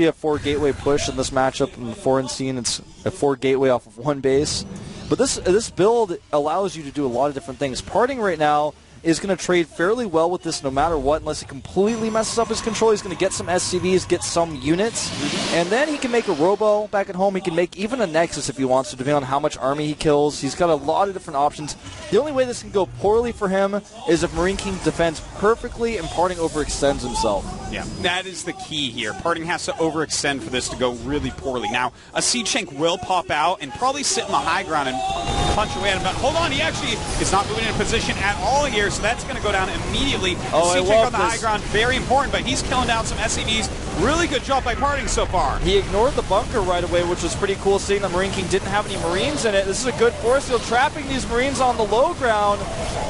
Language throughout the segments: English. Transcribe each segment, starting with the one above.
A 4 gateway push in this matchup in the foreign scene. It's a 4 gateway off of 1 base. But this build allows you to do a lot of different things. Parting right now is going to trade fairly well with this no matter what, unless he completely messes up his control. He's going to get some SCVs, get some units, and then he can make a Robo back at home. He can make even a Nexus if he wants to, depending on how much army he kills. He's got a lot of different options. The only way this can go poorly for him is if Marine King defends perfectly and Parting overextends himself. Yeah, that is the key here. Parting has to overextend for this to go really poorly. Now, a Siege Tank will pop out and probably sit in the high ground and punch away at him. But hold on, he actually is not moving in position at all here, so that's going to go down immediately. Oh, Siege Tank on the high ground, very important, but he's killing down some SCVs. Really good job by Parting so far. He ignored the bunker right away, which was pretty cool, seeing that Marine King didn't have any Marines in it. This is a good force field, trapping these Marines on the low ground.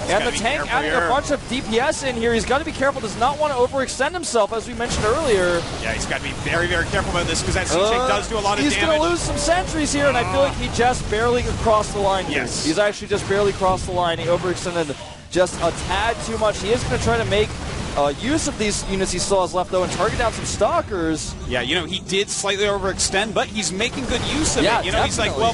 And the tank adding a bunch of DPS in here. He's got to be careful, does not want to overextend himself, as we mentioned earlier. Yeah, he's got to be very, very careful about this, because that Siege Tank does do a lot of damage. He's going to lose some sentries here, and I feel like he just barely crossed the line here. Yes. He's actually just barely crossed the line. He overextended just a tad too much. He is going to try to make use of these units he still has left, though, and target down some Stalkers. Yeah, you know, he did slightly overextend, but he's making good use of it. You know, he's like, well,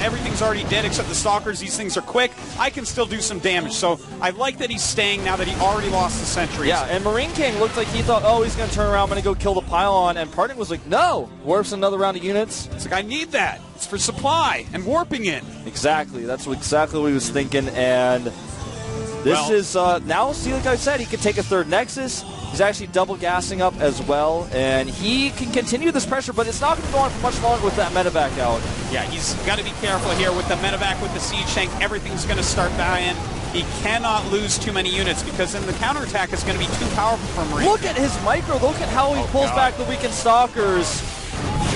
everything's already dead except the Stalkers. These things are quick. I can still do some damage. So I like that he's staying now that he already lost the sentries. Yeah, and Marine King looked like he thought, oh, he's going to turn around, I'm going to go kill the pylon, and Parting was like, no. Warps another round of units. It's like, I need that. It's for supply and warping it. Exactly. That's exactly what he was thinking, and this is, now, see, like I said, he could take a third Nexus. He's actually double gassing up as well, and he can continue this pressure, but it's not going to go on for much longer with that medevac out. Yeah, he's got to be careful here with the medevac, with the Siege Tank. Everything's going to start dying. He cannot lose too many units, because then the counterattack is going to be too powerful for Marine. Look at his micro. Look at how he pulls back the weakened Stalkers.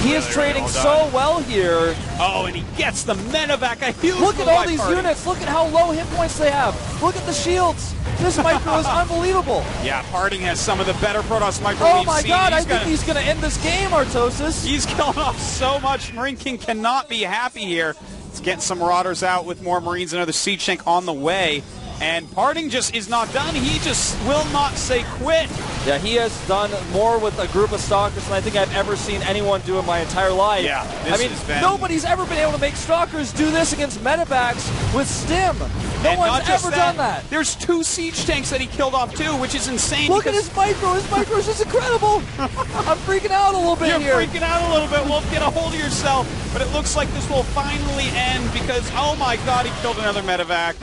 He is trading so well here. Oh, and he gets the medevac. A huge Look at all these units. Look at how low hit points they have. Look at the shields. This micro is unbelievable. Yeah, Parting has some of the better Protoss micro we've seen. Oh my god, I think he's going to end this game, Artosis. He's killing off so much. Marine King cannot be happy here. He's getting some Marauders out with more Marines, another Siege Tank on the way. And Parting just is not done. He just will not say quit. Yeah, he has done more with a group of Stalkers than I think I've ever seen anyone do in my entire life. Yeah, I mean, nobody's ever been able to make Stalkers do this against medevacs with Stim. No one's ever done that. There's 2 Siege Tanks that he killed off too, which is insane. Look at his micro. His micro is just incredible. I'm freaking out a little bit here. You're freaking out a little bit. Well, get a hold of yourself. But it looks like this will finally end, because, oh my god, he killed another medevac.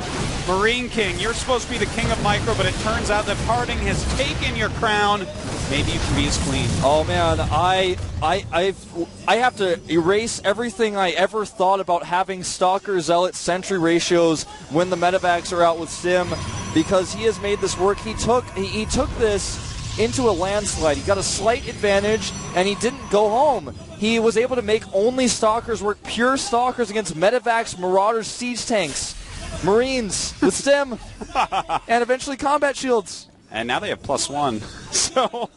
Marine King, you're supposed to be the king of micro, but it turns out that Parting has taken your crown. Maybe you can be his queen. Oh man, I have to erase everything I ever thought about having Stalker Zealot sentry ratios when the medevacs are out with Sim, because he has made this work. He took this into a landslide. He got a slight advantage, and he didn't go home. He was able to make only Stalkers work, pure Stalkers against medevacs, Marauders, Siege Tanks, Marines with Stim, and eventually combat shields. And now they have +1. So